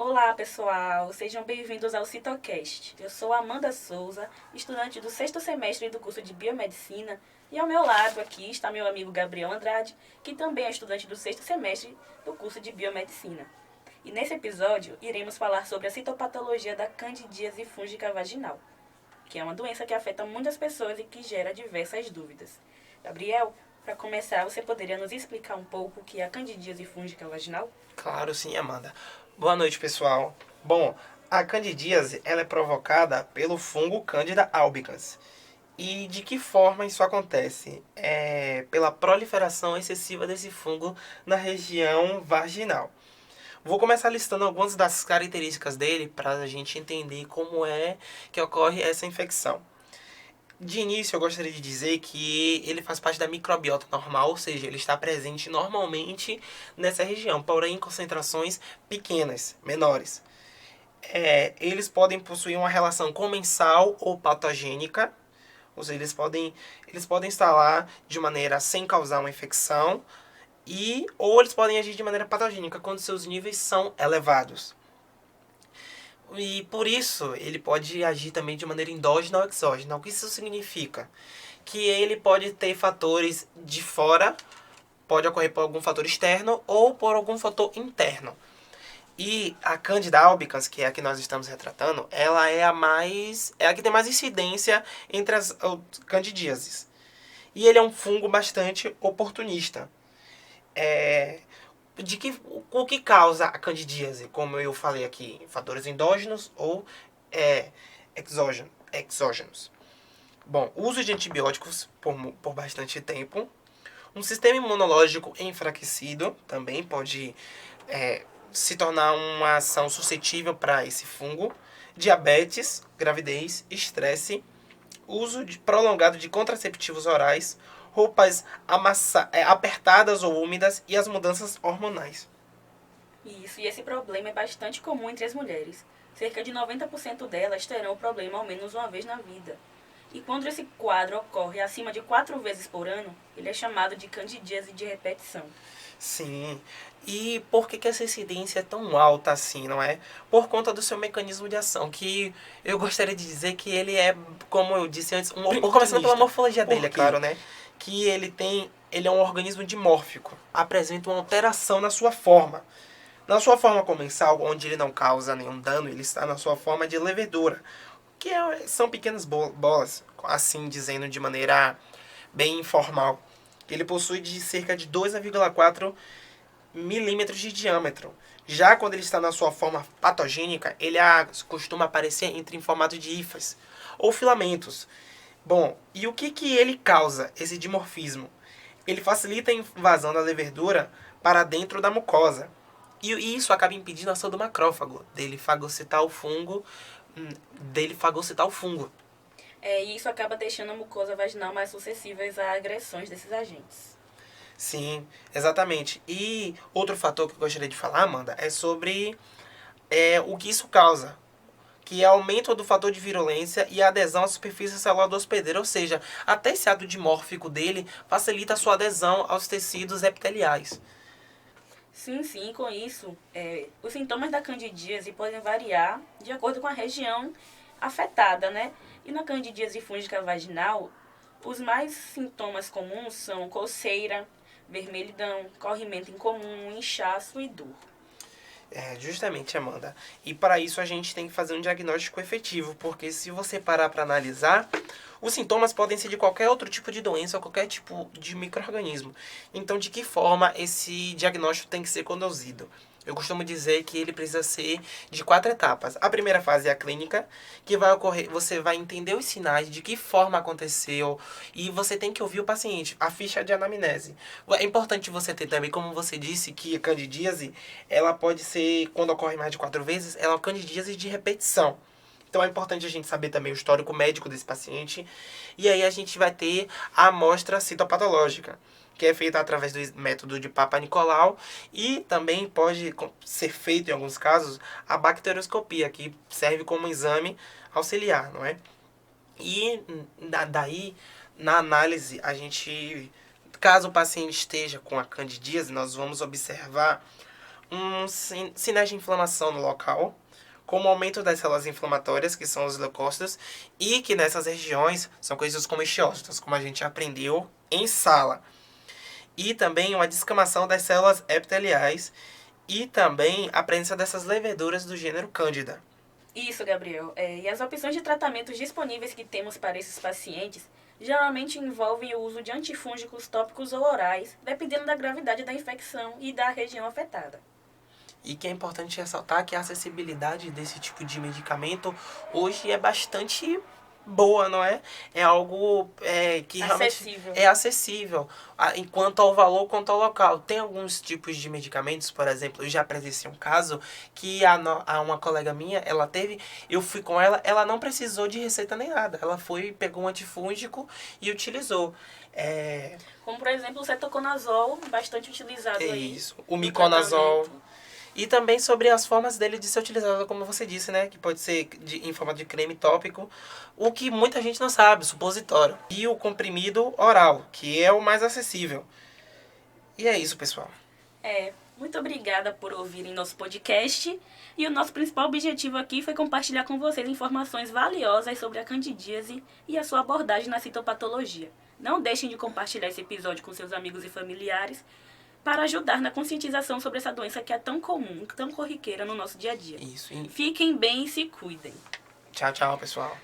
Olá, pessoal! Sejam bem-vindos ao CitoCast. Eu sou Amanda Souza, estudante do sexto semestre do curso de Biomedicina, e ao meu lado aqui está meu amigo Gabriel Andrade, que também é estudante do sexto semestre do curso de Biomedicina. E nesse episódio, iremos falar sobre a citopatologia da candidíase fúngica vaginal, que é uma doença que afeta muitas pessoas e que gera diversas dúvidas. Gabriel, para começar, você poderia nos explicar um pouco o que é a candidíase fúngica vaginal? Claro, sim, Amanda. Boa noite, pessoal. Bom, a candidíase ela é provocada pelo fungo Candida albicans. E de que forma isso acontece? É pela proliferação excessiva desse fungo na região vaginal. Vou começar listando algumas das características dele para a gente entender como é que ocorre essa infecção. De início, eu gostaria de dizer que ele faz parte da microbiota normal, ou seja, ele está presente normalmente nessa região, porém em concentrações pequenas, menores. Eles podem possuir uma relação comensal ou patogênica, ou seja, eles podem estar lá de maneira sem causar uma infecção, ou eles podem agir de maneira patogênica quando seus níveis são elevados. E por isso, ele pode agir também de maneira endógena ou exógena. O que isso significa? Que ele pode ter fatores de fora, pode ocorrer por algum fator externo ou por algum fator interno. E a Candida albicans, que é a que nós estamos retratando, ela é a que tem mais incidência entre as candidíases. E ele é um fungo bastante oportunista. O que causa a candidíase, como eu falei aqui, fatores endógenos ou exógenos. Bom, uso de antibióticos por bastante tempo. Um sistema imunológico enfraquecido também pode se tornar uma ação suscetível para esse fungo. Diabetes, gravidez, estresse, uso prolongado de contraceptivos orais, roupas apertadas ou úmidas e as mudanças hormonais. Isso, e esse problema é bastante comum entre as mulheres. Cerca de 90% delas terão o problema ao menos uma vez na vida. E quando esse quadro ocorre acima de 4 vezes por ano, ele é chamado de candidíase de repetição. Sim. E por que essa incidência é tão alta assim, não é? Por conta do seu mecanismo de ação, que eu gostaria de dizer que ele é, como eu disse antes, começando pela morfologia dele, é claro, né? Que ele é um organismo dimórfico, apresenta uma alteração na sua forma. Na sua forma comensal, onde ele não causa nenhum dano, ele está na sua forma de levedura, são pequenas bolas, assim dizendo de maneira bem informal. Ele possui de cerca de 2,4 milímetros de diâmetro. Já quando ele está na sua forma patogênica, ele costuma aparecer em formato de hifas ou filamentos. Bom, e o que ele causa, esse dimorfismo? Ele facilita a invasão da levedura para dentro da mucosa. E isso acaba impedindo a ação do macrófago, dele fagocitar o fungo. E isso acaba deixando a mucosa vaginal mais suscetíveis a agressões desses agentes. Sim, exatamente. E outro fator que eu gostaria de falar, Amanda, é sobre o que isso causa. Que é aumento do fator de virulência e a adesão à superfície celular do hospedeiro. Ou seja, até esse ato dimórfico dele facilita a sua adesão aos tecidos epiteliais. Sim, com isso, os sintomas da candidíase podem variar de acordo com a região afetada, né? E na candidíase fúngica vaginal, os mais sintomas comuns são coceira, vermelhidão, corrimento incomum, inchaço e dor. Justamente, Amanda. E para isso a gente tem que fazer um diagnóstico efetivo, porque se você parar para analisar, os sintomas podem ser de qualquer outro tipo de doença ou qualquer tipo de micro-organismo. Então, de que forma esse diagnóstico tem que ser conduzido? Eu costumo dizer que ele precisa ser de 4 etapas. A primeira fase é a clínica, que vai ocorrer, você vai entender os sinais, de que forma aconteceu, e você tem que ouvir o paciente, a ficha de anamnese. É importante você ter também, como você disse, que a candidíase, ela pode ser, quando ocorre mais de 4 vezes, ela é uma candidíase de repetição. Então é importante a gente saber também o histórico médico desse paciente. E aí a gente vai ter a amostra citopatológica, que é feita através do método de Papa Nicolau, e também pode ser feito, em alguns casos, a bacterioscopia, que serve como exame auxiliar, não é? E daí, na análise, caso o paciente esteja com a candidíase, nós vamos observar sinais de inflamação no local, como aumento das células inflamatórias, que são os leucócitos, e que nessas regiões são conhecidos como estiócitos, como a gente aprendeu em sala. E também uma descamação das células epiteliais e também a presença dessas leveduras do gênero Cândida. Isso, Gabriel. E as opções de tratamentos disponíveis que temos para esses pacientes geralmente envolvem o uso de antifúngicos tópicos ou orais, dependendo da gravidade da infecção e da região afetada. E que é importante ressaltar que a acessibilidade desse tipo de medicamento hoje é bastante boa, não é? É algo que realmente é acessível. Enquanto ao valor, quanto ao local. Tem alguns tipos de medicamentos, por exemplo, eu já presenciei um caso que uma colega minha, ela teve, eu fui com ela, ela não precisou de receita nem nada. Ela foi, pegou um antifúngico e utilizou. Como, por exemplo, o cetoconazol, bastante utilizado aí. Isso. O miconazol. E também sobre as formas dele de ser utilizado, como você disse, né? Que pode ser em forma de creme tópico, o que muita gente não sabe, supositório. E o comprimido oral, que é o mais acessível. E é isso, pessoal. Muito obrigada por ouvirem nosso podcast. E o nosso principal objetivo aqui foi compartilhar com vocês informações valiosas sobre a candidíase e a sua abordagem na citopatologia. Não deixem de compartilhar esse episódio com seus amigos e familiares, para ajudar na conscientização sobre essa doença que é tão comum, tão corriqueira no nosso dia a dia. Isso. Fiquem bem e se cuidem. Tchau, tchau, pessoal.